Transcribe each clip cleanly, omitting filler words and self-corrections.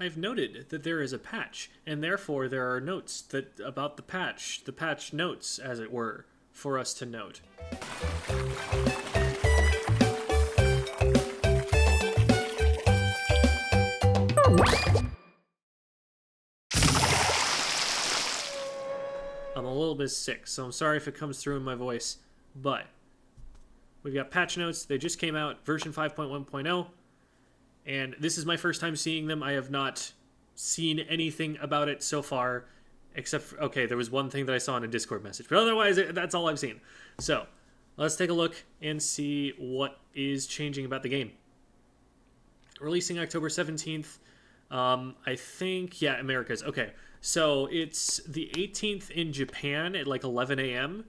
I've noted that there is a patch, and therefore there are notes that about the patch notes, as it were, for us to note. I'm a little bit sick, so I'm sorry if it comes through in my voice, but we've got patch notes. They just came out, version 5.1.0, and this is my first time seeing them. I have not seen anything about it so far, except for, okay, there was one thing that I saw in a Discord message, but otherwise, that's all I've seen. So, let's take a look and see what is changing about the game. Releasing October 17th. I think, yeah, Americas. Okay, so it's the 18th in Japan at like 11 a.m.,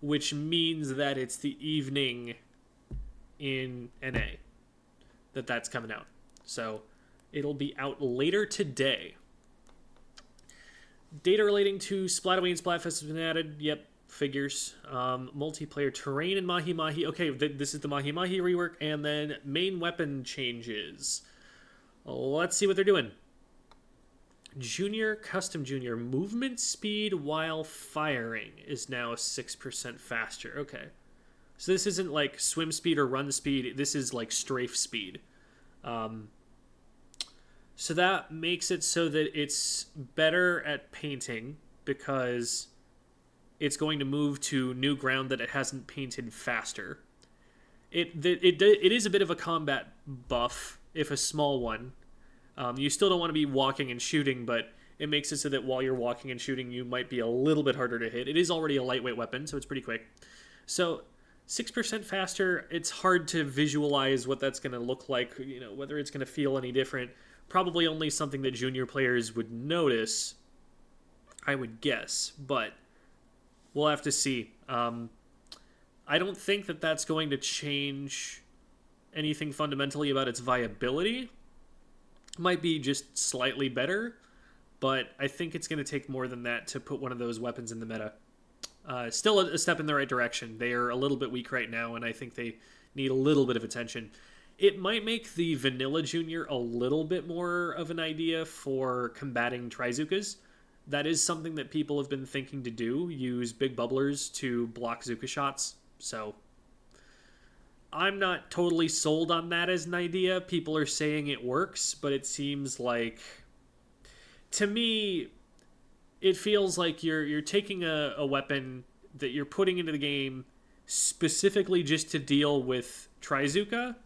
which means that it's the evening in NA that's coming out. So it'll be out later today. Data relating to Splataway and Splatfest has been added. Yep, figures. Multiplayer terrain in Mahi Mahi. Okay, this is the Mahi Mahi rework. And then main weapon changes. Let's see what they're doing. Junior, Custom Junior. Movement speed while firing is now 6% faster. Okay. So this isn't like swim speed or run speed. This is like strafe speed. So that makes it so that it's better at painting because it's going to move to new ground that it hasn't painted faster. It is a bit of a combat buff, if a small one. You still don't want to be walking and shooting, but it makes it so that while you're walking and shooting, you might be a little bit harder to hit. It is already a lightweight weapon, so it's pretty quick. So 6% faster, it's hard to visualize what that's going to look like, you know, whether it's going to feel any different. Probably only something that junior players would notice, I would guess, but we'll have to see. I don't think that that's going to change anything fundamentally about its viability. Might be just slightly better, but I think it's going to take more than that to put one of those weapons in the meta. Still a step in the right direction. They are a little bit weak right now, and I think they need a little bit of attention. It might make the Vanilla Junior a little bit more of an idea for combating Trizukas. That is something that people have been thinking to do, use big bubblers to block Zuka shots, so I'm not totally sold on that as an idea. People are saying it works, but it seems like, to me, it feels like you're taking a weapon that you're putting into the game specifically just to deal with Trizuka,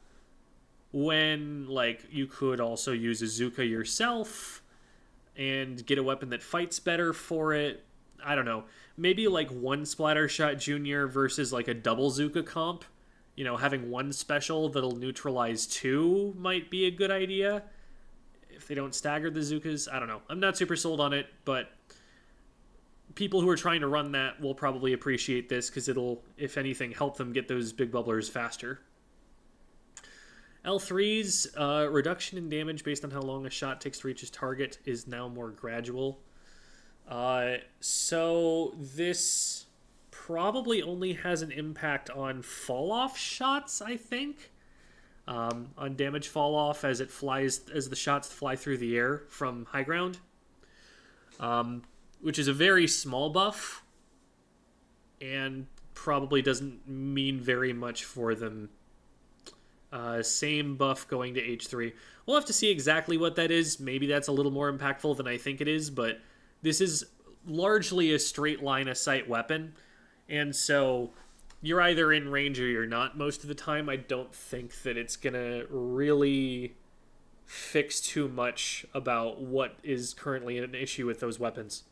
when like you could also use a Zuka yourself and get a weapon that fights better for it. I don't know. Maybe like one Splatter Shot Junior versus like a double Zuka comp. You know, having one special that'll neutralize two might be a good idea. If they don't stagger the Zukas, I don't know. I'm not super sold on it, but people who are trying to run that will probably appreciate this because it'll, if anything, help them get those big bubblers faster. L3's reduction in damage based on how long a shot takes to reach its target is now more gradual. So this probably only has an impact on fall-off shots, I think. On damage fall-off as the shots fly through the air from high ground. Which is a very small buff. And probably doesn't mean very much for them. Same buff going to H3. We'll have to see exactly what that is. Maybe that's a little more impactful than I think it is, but this is largely a straight line of sight weapon. And so you're either in range or you're not most of the time. I don't think that it's going to really fix too much about what is currently an issue with those weapons.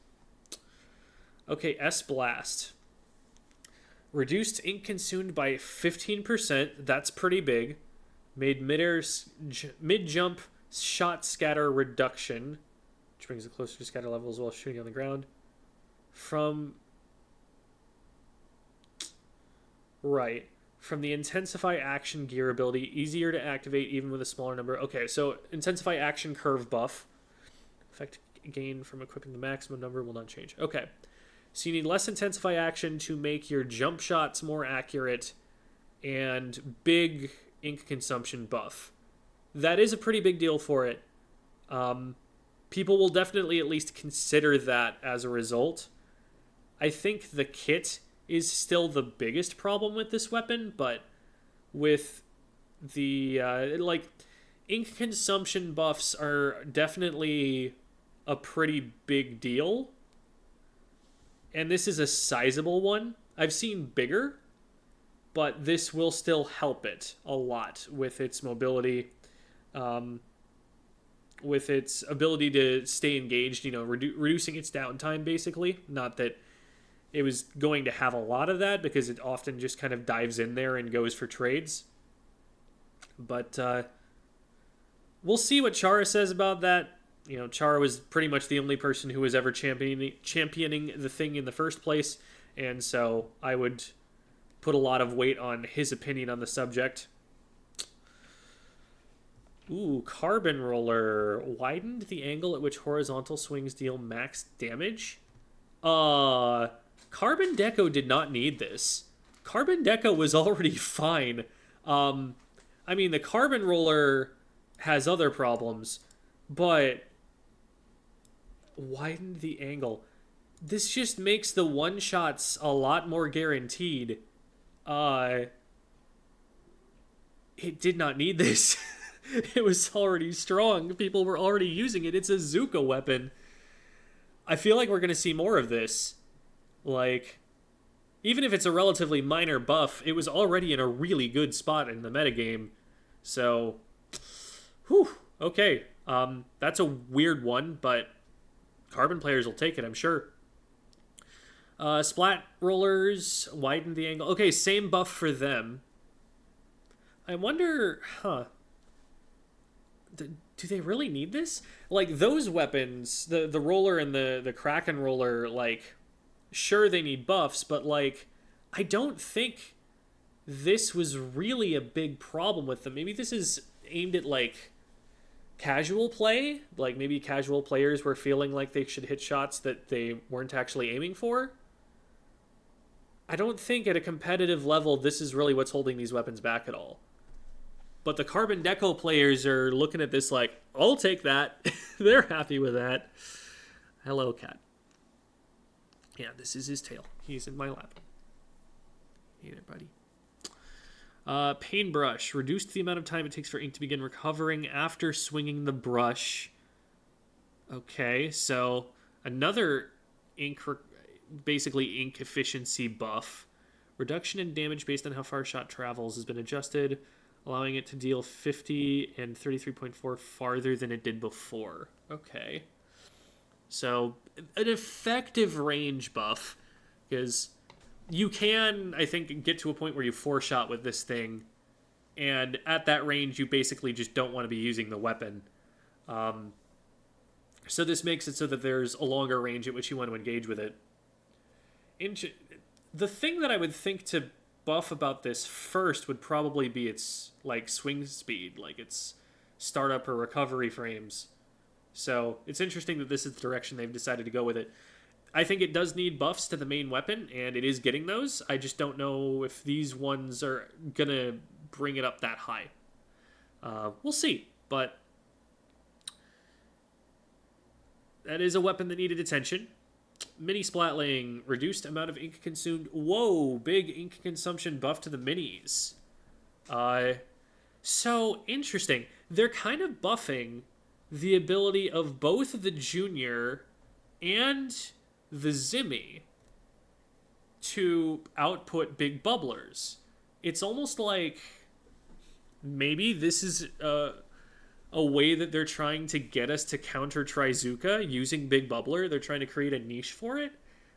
Okay, S-Blast. Reduced ink consumed by 15%. That's pretty big. Made mid-jump shot scatter reduction, which brings it closer to scatter levels while shooting on the ground. From the Intensify Action gear ability, easier to activate even with a smaller number. Okay, so Intensify Action curve buff. Effect gain from equipping the maximum number will not change. Okay, so you need less Intensify Action to make your jump shots more accurate and big ink consumption buff. That is a pretty big deal for it. people will definitely at least consider that as a result. I think the kit is still the biggest problem with this weapon, but with the ink consumption buffs are definitely a pretty big deal, and this is a sizable one. I've seen bigger, but this will still help it a lot with its mobility, with its ability to stay engaged, reducing its downtime, basically. Not that it was going to have a lot of that, because it often just kind of dives in there and goes for trades. But we'll see what Chara says about that. Chara was pretty much the only person who was ever championing the thing in the first place, and so I would put a lot of weight on his opinion on the subject. Ooh, Carbon Roller. Widened the angle at which horizontal swings deal max damage? Carbon Deco did not need this. Carbon Deco was already fine. The Carbon Roller has other problems, but widened the angle. This just makes the one-shots a lot more guaranteed. It did not need this. It was already strong. People were already using it. It's a Zuka weapon. I feel like we're going to see more of this. Even if it's a relatively minor buff, it was already in a really good spot in the metagame. So, okay. That's a weird one, but Carbon players will take it, I'm sure. Splat Rollers, widened the angle. Okay, same buff for them. I wonder, do they really need this? Those weapons, the roller and the Kraken roller, sure they need buffs, but I don't think this was really a big problem with them. Maybe this is aimed at casual play, maybe casual players were feeling like they should hit shots that they weren't actually aiming for. I don't think at a competitive level this is really what's holding these weapons back at all. But the Carbon Deco players are looking at this I'll take that. They're happy with that. Hello, cat. Yeah, this is his tail. He's in my lap. Hey there, buddy. Paintbrush. Reduced the amount of time it takes for ink to begin recovering after swinging the brush. Okay, so another basically ink efficiency buff. Reduction in damage based on how far a shot travels has been adjusted, allowing it to deal 50 and 33.4 farther than it did before. Okay. So, an effective range buff, because you can, I think, get to a point where you 4-shot with this thing, and at that range, you basically just don't want to be using the weapon. So this makes it so that there's a longer range at which you want to engage with it. The thing that I would think to buff about this first would probably be its swing speed, its startup or recovery frames. So it's interesting that this is the direction they've decided to go with it. I think it does need buffs to the main weapon, and it is getting those. I just don't know if these ones are gonna bring it up that high. We'll see, but that is a weapon that needed attention. Mini Splatling, reduced amount of ink consumed. Whoa, big ink consumption buff to the minis. So interesting. They're kind of buffing the ability of both the Junior and the Zimmy to output big bubblers. It's almost like maybe this is a way that they're trying to get us to counter Trizuka using Big Bubbler. They're trying to create a niche for it.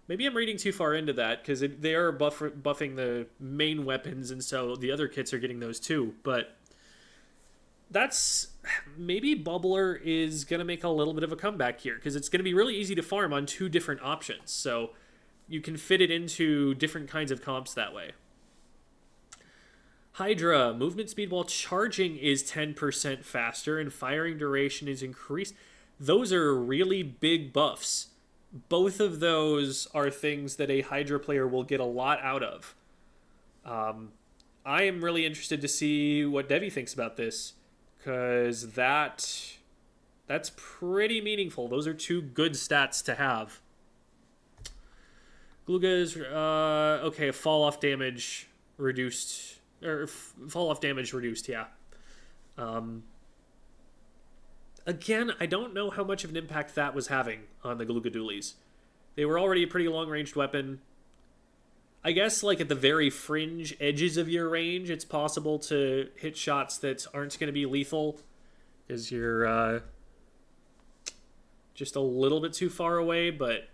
Maybe I'm reading too far into that, because they are buffing the main weapons, and so the other kits are getting those too. But maybe Bubbler is going to make a little bit of a comeback here, because it's going to be really easy to farm on 2 different options. So you can fit it into different kinds of comps that way. Hydra, movement speed while charging is 10% faster, and firing duration is increased. Those are really big buffs. Both of those are things that a Hydra player will get a lot out of. I am really interested to see what Devi thinks about this, because that That's pretty meaningful. Those are two good stats to have. Glooga is okay. Fall off damage reduced, or fall off damage reduced. Yeah. Um, Again, I don't know how much of an impact that was having on the Glooga Dualies. They were already a pretty long ranged weapon. I guess, like, at the very fringe edges of your range, it's possible to hit shots that aren't going to be lethal, because you're just a little bit too far away, but...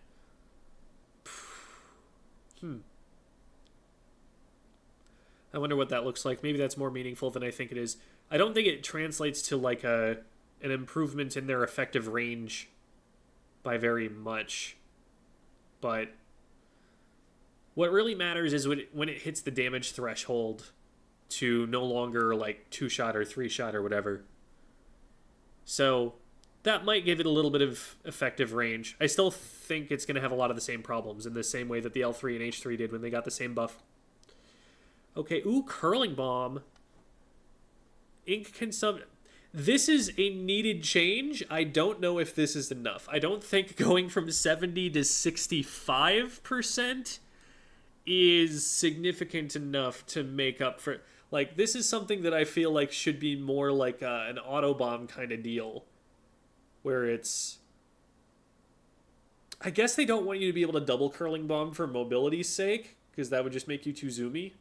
I wonder what that looks like. Maybe that's more meaningful than I think it is. I don't think it translates to, like, an improvement in their effective range by very much. But what really matters is when it hits the damage threshold to no longer, like, 2-shot or 3-shot or whatever. So that might give it a little bit of effective range. I still think it's going to have a lot of the same problems in the same way that the L3 and H3 did when they got the same buff. Okay, ooh, Curling Bomb. Ink consumption. This is a needed change. I don't know if this is enough. I don't think going from 70 to 65% is significant enough to make up for... Like, this is something that I feel like should be more like an Autobomb kind of deal. Where it's... I guess they don't want you to be able to double Curling Bomb for mobility's sake, because that would just make you too zoomy.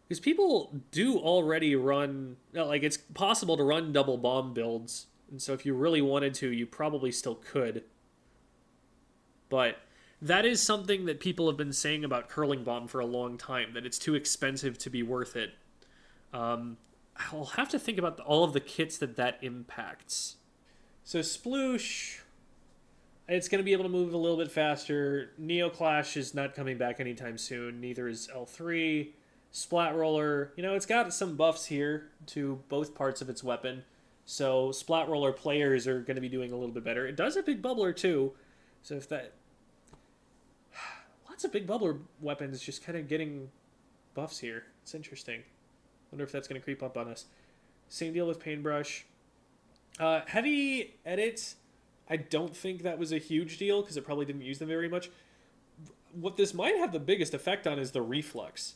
Because people do already run... Like, it's possible to run double bomb builds. And so if you really wanted to, you probably still could. But that is something that people have been saying about Curling Bomb for a long time, that it's too expensive to be worth it. I'll have to think about all of the kits that impacts. So Sploosh... It's going to be able to move a little bit faster. Neoclash is not coming back anytime soon. Neither is L3. Splat Roller, it's got some buffs here to both parts of its weapon. So Splat Roller players are going to be doing a little bit better. It does a Big Bubbler too. So if that... Lots of Big Bubbler weapons just kind of getting buffs here. It's interesting. Wonder if that's going to creep up on us. Same deal with Paintbrush. Heavy Edit, I don't think that was a huge deal because it probably didn't use them very much. What this might have the biggest effect on is the Reflux.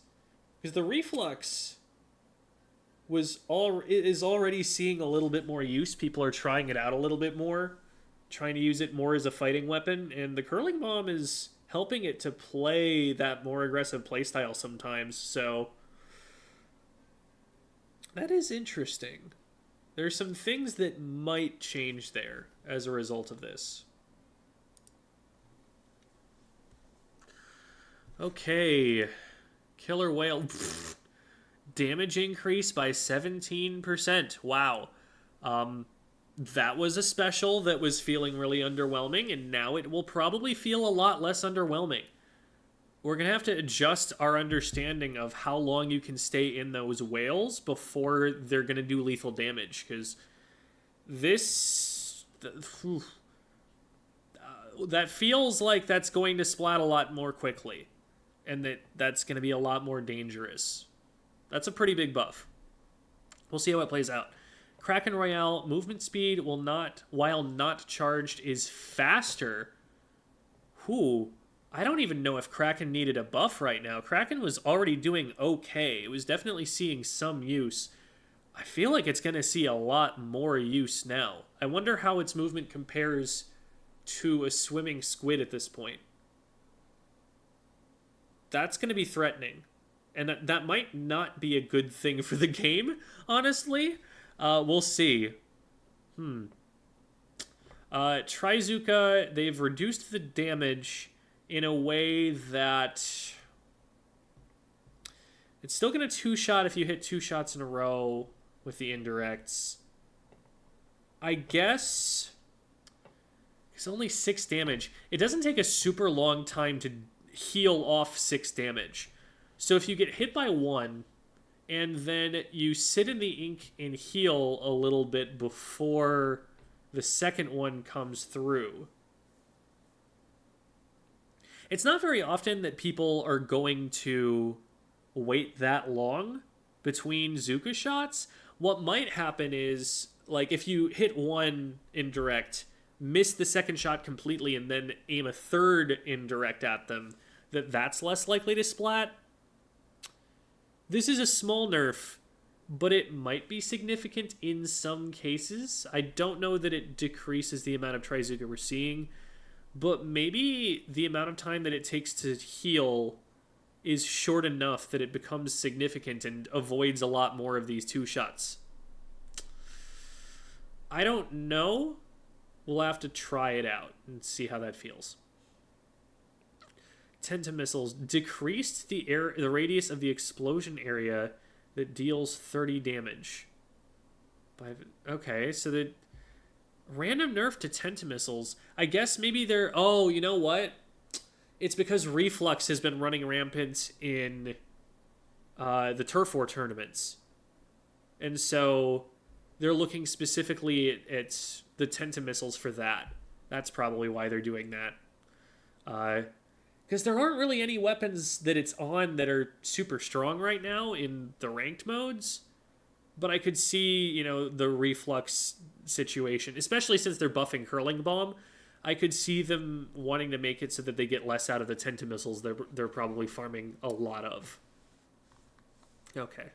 Because the Reflux is already seeing a little bit more use. People are trying it out a little bit more, trying to use it more as a fighting weapon, and the Curling Bomb is helping it to play that more aggressive playstyle sometimes, so that is interesting. There's some things that might change there as a result of this. Okay... Killer Whale. Damage increase by 17%. Wow. That was a special that was feeling really underwhelming, and now it will probably feel a lot less underwhelming. We're going to have to adjust our understanding of how long you can stay in those whales before they're going to do lethal damage, because this... that feels like that's going to splat a lot more quickly. And that's going to be a lot more dangerous. That's a pretty big buff. We'll see how it plays out. Kraken Royale, movement speed while not charged, is faster. I don't even know if Kraken needed a buff right now. Kraken was already doing okay. It was definitely seeing some use. I feel like it's going to see a lot more use now. I wonder how its movement compares to a swimming squid at this point. That's going to be threatening. And that might not be a good thing for the game, honestly. We'll see. Trizuka, they've reduced the damage in a way that... It's still going to 2-shot if you hit 2 shots in a row with the indirects. I guess... It's only 6 damage. It doesn't take a super long time to heal off 6 damage. So if you get hit by 1 and then you sit in the ink and heal a little bit before the second one comes through. It's not very often that people are going to wait that long between Zuka shots. What might happen is, like, if you hit one indirect, miss the second shot completely, and then aim a third indirect at them, that's less likely to splat. This is a small nerf, but it might be significant in some cases. I don't know that it decreases the amount of Trizuka we're seeing, but maybe the amount of time that it takes to heal is short enough that it becomes significant and avoids a lot more of these two shots. I don't know. We'll have to try it out and see how that feels. Tenta missiles decreased the radius of the explosion area that deals 30 damage. Okay, so the random nerf to Tenta missiles. I guess maybe they're... Oh, you know what? It's because Reflux has been running rampant in the Turf War tournaments. And so they're looking specifically at the Tenta missiles for that. That's probably why they're doing that. Because there aren't really any weapons that it's on that are super strong right now in the ranked modes. But I could see, the Reflux situation, especially since they're buffing Hurling Bomb. I could see them wanting to make it so that they get less out of the Tenta missiles they're probably farming a lot of. Okay.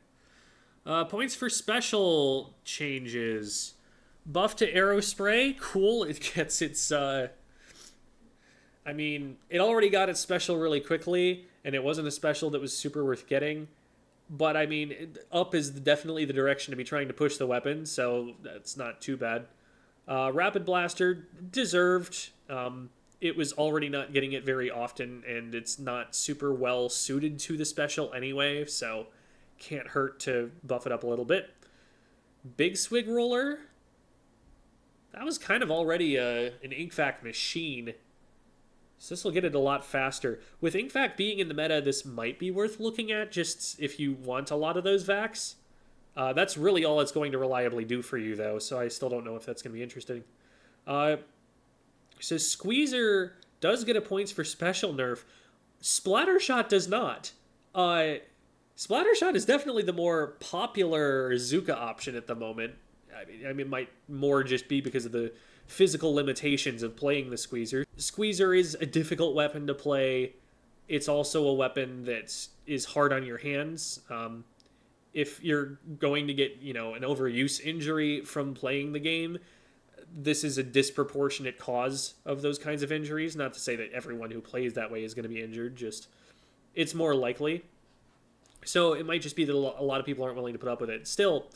Points for special changes. Buff to Arrow Spray. Cool. It gets its... it already got its special really quickly, and it wasn't a special that was super worth getting. But, up is definitely the direction to be trying to push the weapon, so that's not too bad. Rapid Blaster, deserved. It was already not getting it very often, and it's not super well suited to the special anyway, so can't hurt to buff it up a little bit. Big Swig Roller, that was kind of already an Inkvac machine, so this will get it a lot faster. With Inkvac being in the meta, this might be worth looking at, just if you want a lot of those Vacs. That's really all it's going to reliably do for you, though, so I still don't know if that's going to be interesting. So Squeezer does get a points for special nerf. Splattershot does not. Splattershot is definitely the more popular Zuka option at the moment. It might more just be because of the physical limitations of playing the Squeezer. Squeezer is a difficult weapon to play. It's also a weapon that is hard on your hands. If you're going to get, an overuse injury from playing the game, this is a disproportionate cause of those kinds of injuries. Not to say that everyone who plays that way is going to be injured, just it's more likely. So it might just be that a lot of people aren't willing to put up with it. Still,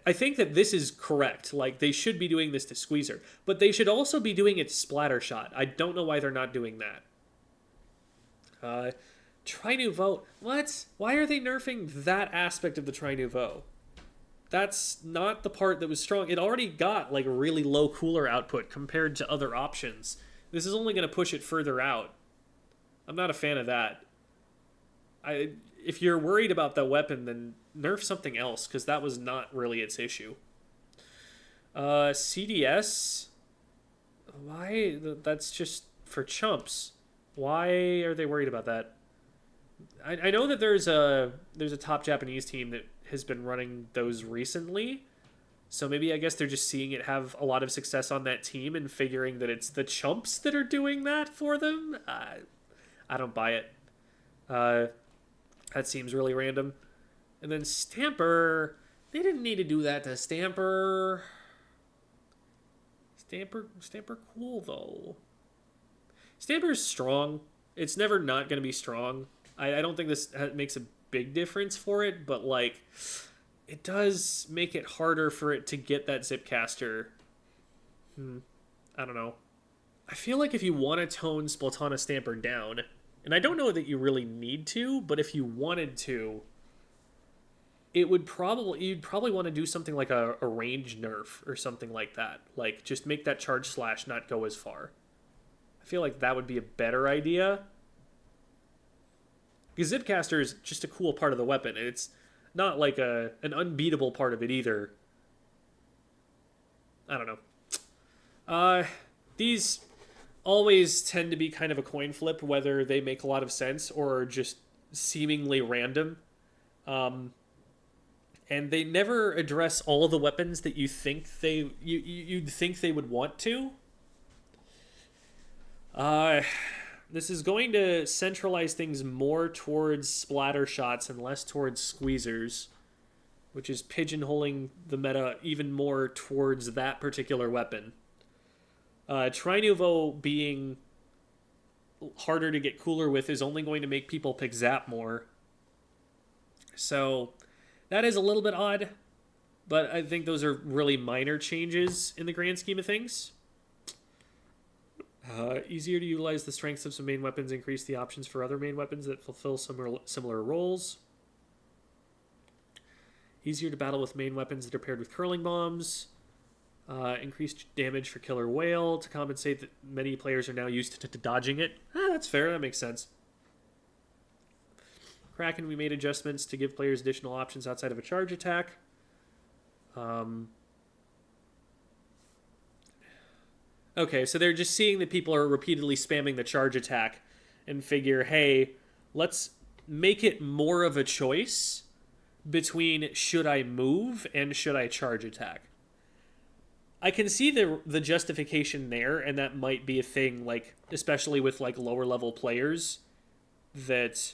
I think that this is correct. Like, they should be doing this to Squeezer, but they should also be doing it to Splattershot. I don't know why they're not doing that. Tri-Nouveau. What? Why are they nerfing that aspect of the Tri-Nouveau? That's not the part that was strong. It already got, really low cooler output compared to other options. This is only going to push it further out. I'm not a fan of that. If you're worried about that weapon, then nerf something else, because that was not really its issue. CDS? Why? That's just for chumps. Why are they worried about that? I know that there's a top Japanese team that has been running those recently, so maybe I guess they're just seeing it have a lot of success on that team and figuring that it's the chumps that are doing that for them. I don't buy it. That seems really random. And then Stamper, they didn't need to do that to Stamper. Stamper cool though. Stamper's strong. It's never not going to be strong. I don't think this makes a big difference for it, but it does make it harder for it to get that Zipcaster. I don't know. I feel like if you want to tone Splatana Stamper down, and I don't know that you really need to, but if you wanted to, you'd probably want to do something like a range nerf or something like that. Just make that charge slash not go as far. I feel like that would be a better idea. Because Zipcaster is just a cool part of the weapon, and it's not an unbeatable part of it either. I don't know. These always tend to be kind of a coin flip, whether they make a lot of sense or just seemingly random. Um, and they never address all the weapons that you'd think they would want to. Uh, this is going to centralize things more towards splatter shots and less towards squeezers, which is pigeonholing the meta even more towards that particular weapon. Tri Nouveau being harder to get cooler with is only going to make people pick Zap more. So that is a little bit odd, but I think those are really minor changes in the grand scheme of things. Easier to utilize the strengths of some main weapons, increase the options for other main weapons that fulfill similar roles. Easier to battle with main weapons that are paired with curling bombs. Increased damage for Killer Whale to compensate that many players are now used to dodging it. That's fair, that makes sense. Kraken, we made adjustments to give players additional options outside of a charge attack. Okay, so they're just seeing that people are repeatedly spamming the charge attack and figure, hey, let's make it more of a choice between should I move and should I charge attack. I can see the justification there, and that might be a thing, like, especially with like lower level players, that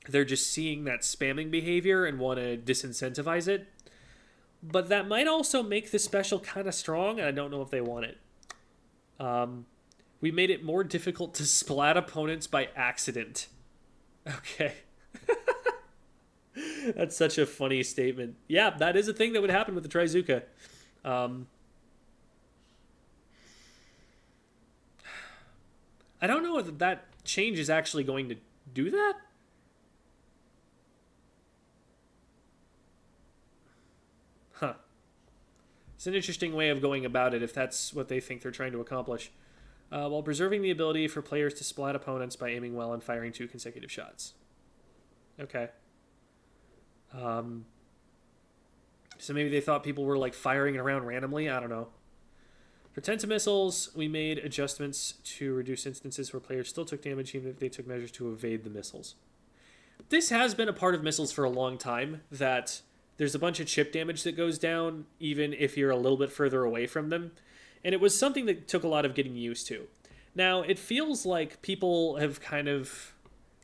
they're just seeing that spamming behavior and want to disincentivize it. But that might also make the special kind of strong, and I don't know if they want it. We made it more difficult to splat opponents by accident. Okay. That's such a funny statement. Yeah, that is a thing that would happen with the Trizuka. I don't know if that change is actually going to do that. Huh. It's an interesting way of going about it if that's what they think they're trying to accomplish. While preserving the ability for players to splat opponents by aiming well and firing 2 consecutive shots. Okay. So maybe they thought people were like firing it around randomly. I don't know. For Tenta missiles, we made adjustments to reduce instances where players still took damage even if they took measures to evade the missiles. This has been a part of missiles for a long time, that there's a bunch of chip damage that goes down even if you're a little bit further away from them. And it was something that took a lot of getting used to. Now, it feels like people have kind of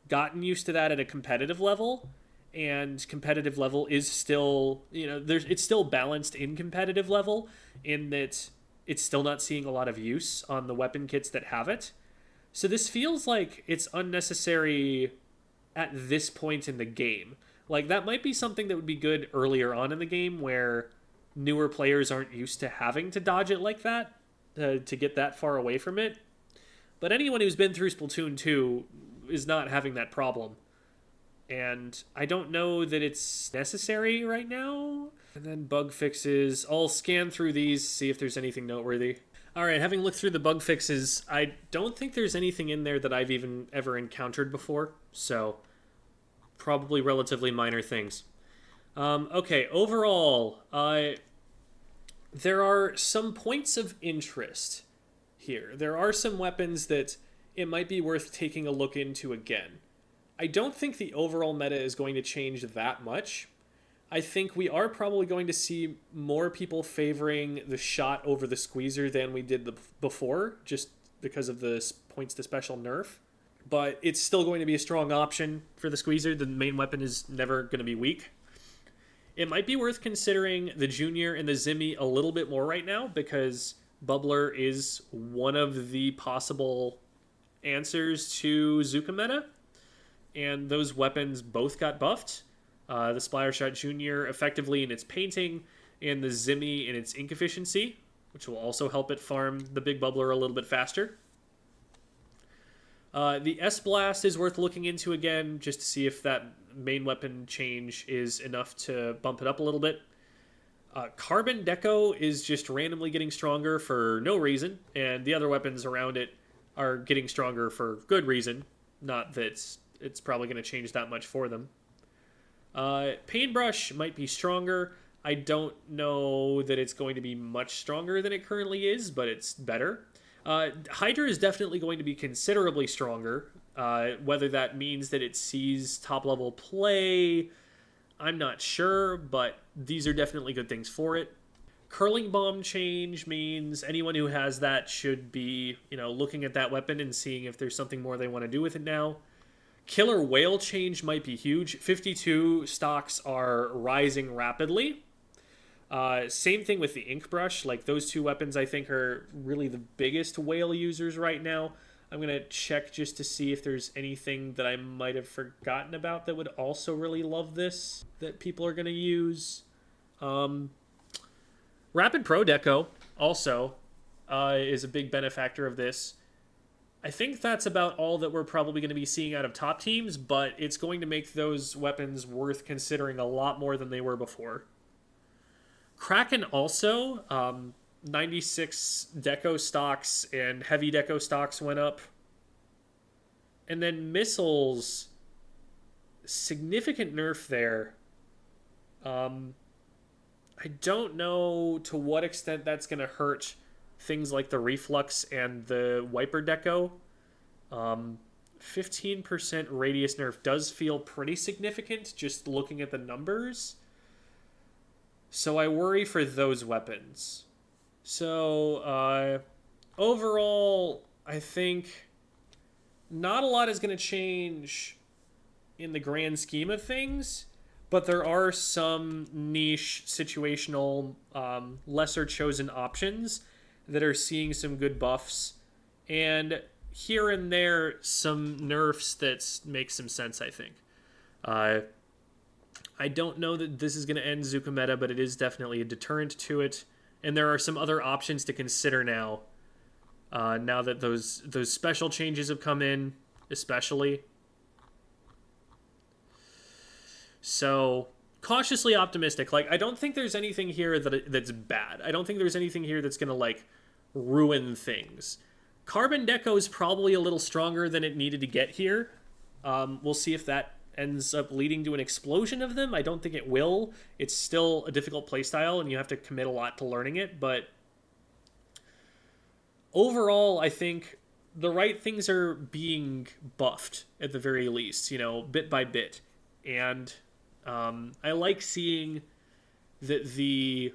gotten used to that at a competitive level, and competitive level is still, it's still balanced in competitive level in that it's still not seeing a lot of use on the weapon kits that have it. So this feels like it's unnecessary at this point in the game. Like, that might be something that would be good earlier on in the game where newer players aren't used to having to dodge it like that, to get that far away from it. But anyone who's been through Splatoon 2 is not having that problem. And I don't know that it's necessary right now. And then bug fixes. I'll scan through these, see if there's anything noteworthy. Alright, having looked through the bug fixes, I don't think there's anything in there that I've even ever encountered before. So, probably relatively minor things. Okay, overall, there are some points of interest here. There are some weapons that it might be worth taking a look into again. I don't think the overall meta is going to change that much. I think we are probably going to see more people favoring the shot over the squeezer than we did before, just because of the points to special nerf. But it's still going to be a strong option for the squeezer. The main weapon is never going to be weak. It might be worth considering the Junior and the Zimmy a little bit more right now, because Bubbler is one of the possible answers to Zuka meta, and those weapons both got buffed. The Splattershot Junior effectively in its painting, and the Zimmy in its ink efficiency, which will also help it farm the big Bubbler a little bit faster. The S-Blast is worth looking into again, just to see if that main weapon change is enough to bump it up a little bit. Carbon Deco is just randomly getting stronger for no reason, and the other weapons around it are getting stronger for good reason. Not that it's probably going to change that much for them. Paintbrush might be stronger. I don't know that it's going to be much stronger than it currently is, but it's better. Hydra is definitely going to be considerably stronger. Whether that means that it sees top level play, I'm not sure, but these are definitely good things for it. Curling bomb change means anyone who has that should be, looking at that weapon and seeing if there's something more they want to do with it now. Killer whale change might be huge. 52 stocks are rising rapidly. Same thing with the ink brush. Like, those two weapons, I think, are really the biggest whale users right now. I'm going to check just to see if there's anything that I might have forgotten about that would also really love this, that people are going to use. Rapid Pro Deco also is a big benefactor of this. I think that's about all that we're probably going to be seeing out of top teams, but it's going to make those weapons worth considering a lot more than they were before. Kraken also, 96 deco stocks and heavy deco stocks went up. And then missiles, significant nerf there. I don't know to what extent that's going to hurt things like the reflux and the wiper deco. 15% radius nerf does feel pretty significant just looking at the numbers. So I worry for those weapons. So overall, I think not a lot is going to change in the grand scheme of things, but there are some niche, situational, lesser chosen options that are seeing some good buffs, and here and there some nerfs that make some sense, I think. I don't know that this is going to end Zuka meta, but it is definitely a deterrent to it, and there are some other options to consider now. Now that those special changes have come in, especially. So, cautiously optimistic. Like, I don't think there's anything here that's bad. I don't think there's anything here that's going to, ruin things. Carbon Deco is probably a little stronger than it needed to get here. We'll see if that ends up leading to an explosion of them. I don't think it will. It's still a difficult playstyle, and you have to commit a lot to learning it, but overall, I think the right things are being buffed, at the very least, bit by bit. And I like seeing that the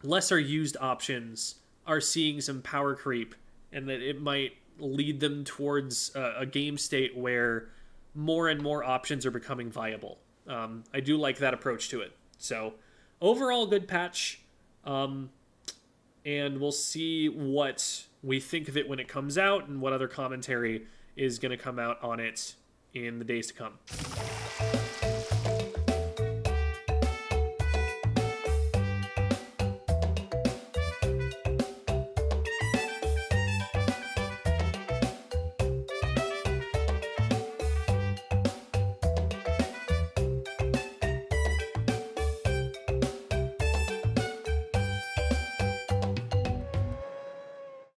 lesser used options are seeing some power creep, and that it might lead them towards a game state where more and more options are becoming viable. I do like that approach to it. So overall, good patch. And we'll see what we think of it when it comes out and what other commentary is going to come out on it in the days to come.